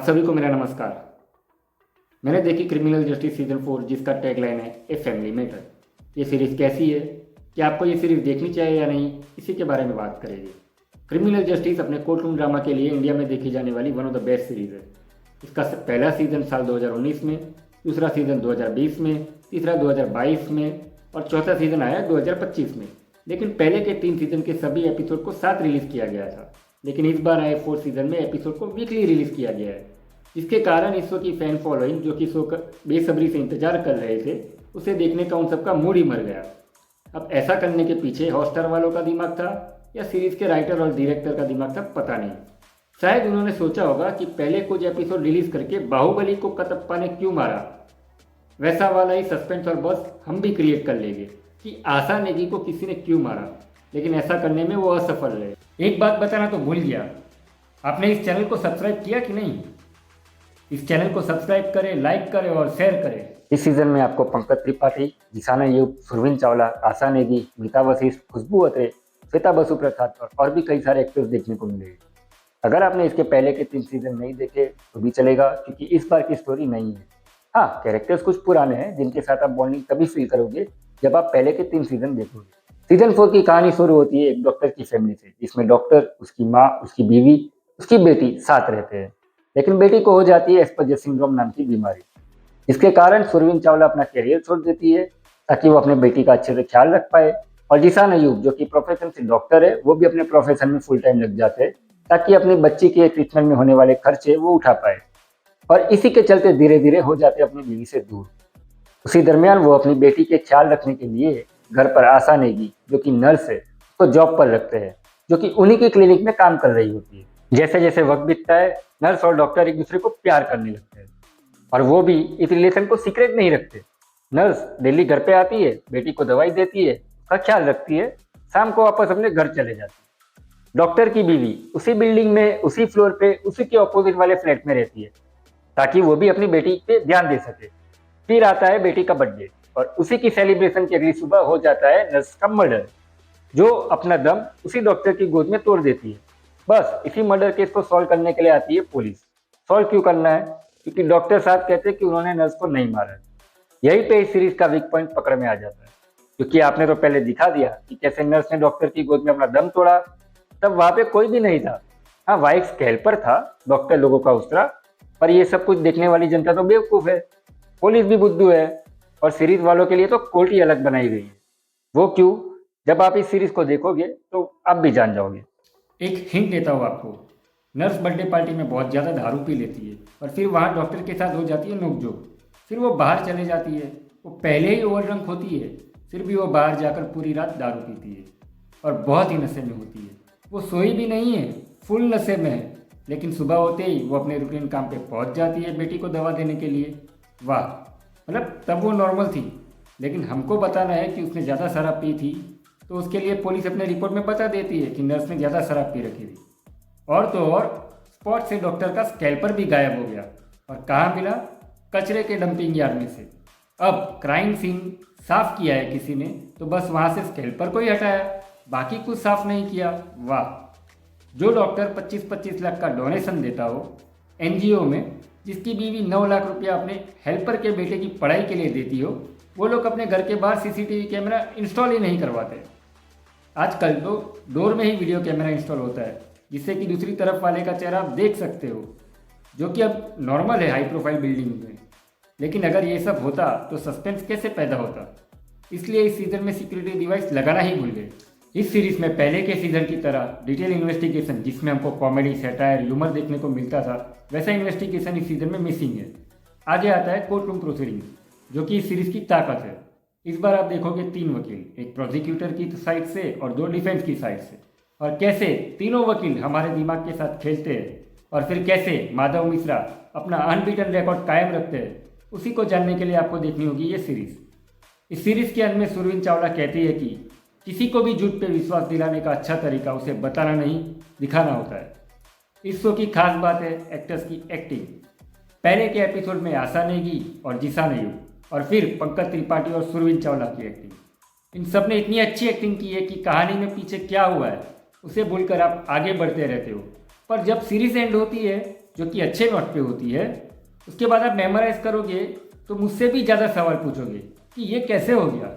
आप सभी को मेरा नमस्कार। मैंने देखी क्रिमिनल जस्टिस सीजन 4 जिसका टैगलाइन है ए फैमिली मैटर। ये सीरीज़ कैसी है, क्या आपको ये सीरीज़ देखनी चाहिए या नहीं, इसी के बारे में बात करेंगे। क्रिमिनल जस्टिस अपने कोर्ट रूम ड्रामा के लिए इंडिया में देखी जाने वाली one of the best series है। इसका पहला सीज़न साल 2019 में, दूसरा सीज़न 2020 में, तीसरा 2022 में और चौथा सीज़न आया 2025 में। लेकिन पहले के 3 सीज़न के सभी एपिसोड को साथ रिलीज़ किया गया था, लेकिन इस बार आए 4th सीज़न में एपिसोड को वीकली रिलीज़ किया गया है। जिसके कारण इस शो की फ़ैन फॉलोइंग, जो कि शो का बेसब्री से इंतजार कर रहे थे, उसे देखने का उन सबका मूड ही मर गया। अब ऐसा करने के पीछे हॉटस्टार वालों का दिमाग था या सीरीज़ के राइटर और डायरेक्टर का दिमाग था, पता नहीं। शायद उन्होंने सोचा होगा कि पहले कुछ एपिसोड रिलीज़ करके बाहुबली को कटप्पा ने क्यों मारा, वैसा वाला ही सस्पेंस और बस हम भी क्रिएट कर लेंगे कि आशा नेगी को किसी ने क्यों मारा। लेकिन ऐसा करने में वो असफल रहे। एक बात बताना तो भूल गया, आपने इस चैनल को सब्सक्राइब किया कि नहीं? इस चैनल को सब्सक्राइब करें, लाइक करें और शेयर करें। इस सीजन में आपको पंकज त्रिपाठी, जिशान अय्यूब, सुरवीन चावला, आशा नेगी, मीता वशिष्ठ, खुशबू अत्रे, श्वेता बसु प्रसाद और भी कई सारे एक्टर्स देखने को मिलेंगे। अगर आपने इसके पहले के 3 सीजन नहीं देखे तो भी चलेगा, क्योंकि इस बार की स्टोरी नहीं है। हाँ, कैरेक्टर्स कुछ पुराने हैं जिनके साथ आप बॉन्डिंग तभी फील करोगे जब आप पहले के 3 सीजन देखोगे। सीजन 4 की कहानी शुरू होती है एक डॉक्टर की फैमिली से, जिसमें डॉक्टर, उसकी माँ, उसकी बीवी, उसकी बेटी साथ रहते हैं। लेकिन बेटी को हो जाती है एस्पर्जर सिंड्रोम नाम की बीमारी, जिसके कारण सुरवीन चावला अपना करियर छोड़ देती है ताकि वो अपने बेटी का अच्छे से ख्याल रख पाए। और जिशान अय्यूब, जो कि प्रोफेशन से डॉक्टर है, वो भी अपने प्रोफेशन में फुल टाइम लग जाते हैं ताकि अपनी बच्ची के ट्रीटमेंट में होने वाले खर्चे वो उठा पाए। और इसी के चलते धीरे धीरे हो जाते अपनी बीवी से दूर। उसी दरमियान वो अपनी बेटी के ख्याल रखने के लिए घर पर आशा नेगी, जो कि नर्स है, उसको जॉब पर रखते हैं, जो कि उन्हीं की क्लिनिक में काम कर रही होती है। जैसे जैसे वक्त बीतता है, नर्स और डॉक्टर एक दूसरे को प्यार करने लगते हैं, और वो भी इस रिलेशन को सीक्रेट नहीं रखते। नर्स डेली घर पे आती है, बेटी को दवाई देती है, उसका ख्याल रखती है, शाम को वापस अपने घर चले जाती है। डॉक्टर की बीवी उसी बिल्डिंग में, उसी फ्लोर पे, उसी के ऑपोजिट वाले फ्लैट में रहती है ताकि वो भी अपनी बेटी पे ध्यान दे सके। फिर आता है बेटी का बर्थडे, और उसी की सेलिब्रेशन की अगली सुबह हो जाता है नर्स का मर्डर, जो अपना दम उसी डॉक्टर की गोद में तोड़ देती है। बस इसी मर्डर केस को सॉल्व करने के लिए आती है पुलिस। सॉल्व क्यों करना है? क्योंकि डॉक्टर साहब कहते हैं कि उन्होंने नर्स को नहीं मारा। यही पे इस सीरीज का वीक पॉइंट पकड़ में आ जाता है, क्योंकि आपने तो पहले दिखा दिया कि कैसे नर्स ने डॉक्टर की गोद में अपना दम तोड़ा। तब वहां पे कोई भी नहीं था। हाँ, वहां एक स्कैल्पर था, डॉक्टर लोगों का उस्तरा, पर ये सब कुछ देखने वाली जनता तो बेवकूफ है, पुलिस भी बुद्धू है, और सीरीज वालों के लिए तो कोर्ट ही अलग बनाई गई है। वो क्यों? जब आप इस सीरीज को देखोगे तो आप भी जान जाओगे। एक हिंट देता हूँ आपको, नर्स बर्थडे पार्टी में बहुत ज़्यादा दारू पी लेती है और फिर वहाँ डॉक्टर के साथ हो जाती है नोकझोंक। फिर वो बाहर चले जाती है। वो पहले ही ओवर ड्रंक होती है, फिर भी वो बाहर जाकर पूरी रात दारू पीती है और बहुत ही नशे में होती है। वो सोई भी नहीं है, फुल नशे में है। लेकिन सुबह होते ही वो अपने रूटीन काम पे पहुंच जाती है बेटी को दवा देने के लिए। वाह, मतलब तब वो नॉर्मल थी, लेकिन हमको बताना है कि उसने ज़्यादा शराब पी थी, तो उसके लिए पुलिस अपने रिपोर्ट में बता देती है कि नर्स ने ज़्यादा शराब पी रखी थी। और तो और स्पॉट से डॉक्टर का स्कैल्पर भी गायब हो गया, और कहाँ मिला? कचरे के डंपिंग यार्ड में से। अब क्राइम सीन साफ किया है किसी ने, तो बस वहाँ से स्कैल्पर को ही हटाया, बाकी कुछ साफ नहीं किया। वाह! जो डॉक्टर 25-25 लाख का डोनेशन देता हो एनजीओ में, जिसकी बीवी 9 लाख रुपया अपने हेल्पर के बेटे की पढ़ाई के लिए देती हो, वो लोग अपने घर के बाहर सीसीटीवी कैमरा इंस्टॉल ही नहीं करवाते। आजकल तो डोर में ही वीडियो कैमरा इंस्टॉल होता है, जिससे कि दूसरी तरफ वाले का चेहरा आप देख सकते हो, जो कि अब नॉर्मल है हाई प्रोफाइल बिल्डिंग में। लेकिन अगर ये सब होता तो सस्पेंस कैसे पैदा होता? इसलिए इस सीजन में सिक्योरिटी डिवाइस लगाना ही भूल गए। इस सीरीज में पहले के सीजन की तरह डिटेल इन्वेस्टिगेशन, जिसमें हमको कॉमेडी, सैटायर, ह्यूमर देखने को मिलता था, वैसा इन्वेस्टिगेशन इस सीजन में मिसिंग है। आगे आता है कोर्ट रूम प्रोसीडिंग, जो कि इस सीरीज की ताकत है। इस बार आप देखोगे 3 वकील, एक प्रोसिक्यूटर की साइड से और 2 डिफेंस की साइड से, और कैसे तीनों वकील हमारे दिमाग के साथ खेलते हैं, और फिर कैसे माधव मिश्रा अपना अनबीटन रिकॉर्ड कायम रखते हैं, उसी को जानने के लिए आपको देखनी होगी ये सीरीज। इस सीरीज के अंत में सुरवीन चावला कहती है कि किसी को भी झूठ पे विश्वास दिलाने का अच्छा तरीका उसे बताना नहीं, दिखाना होता है। इस शो की खास बात है एक्टर्स की एक्टिंग। पहले के एपिसोड में आशा नेगी और जिशान अय्यूब, और फिर पंकज त्रिपाठी और सुरवीन चावला की एक्टिंग। इन सब ने इतनी अच्छी एक्टिंग की है कि कहानी में पीछे क्या हुआ है उसे भूलकर आप आगे बढ़ते रहते हो। पर जब सीरीज एंड होती है जो कि अच्छे नोट पे होती है, उसके बाद आप मेमोराइज करोगे तो मुझसे भी ज़्यादा सवाल पूछोगे कि ये कैसे हो गया।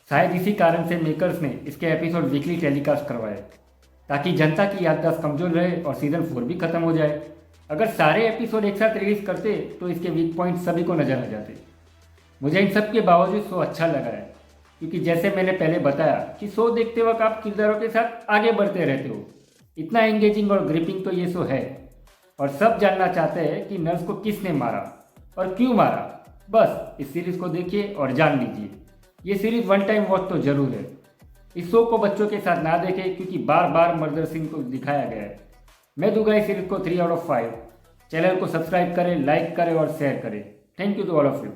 शायद इसी कारण से मेकर्स ने इसके एपिसोड वीकली टेलीकास्ट करवाए, ताकि जनता की याददाश्त कमजोर रहे और सीजन 4 भी खत्म हो जाए। अगर सारे एपिसोड एक साथ रिलीज करते तो इसके वीक पॉइंट सभी को नजर आ जाते। मुझे इन सब के बावजूद शो अच्छा लगा है, क्योंकि जैसे मैंने पहले बताया कि शो देखते वक्त आप किरदारों के साथ आगे बढ़ते रहते हो। इतना एंगेजिंग और ग्रिपिंग तो ये शो है, और सब जानना चाहते हैं कि नर्स को किसने मारा और क्यों मारा। बस इस सीरीज को देखिए और जान लीजिए। ये सीरीज वन टाइम वॉच तो जरूर है। इस शो को बच्चों के साथ ना देखें, क्योंकि बार बार मर्डर सीन को दिखाया गया है। मैं दूंगा इस सीरीज को 3 out of 5। चैनल को सब्सक्राइब करें, लाइक करें और शेयर करें। Thank you to all of you.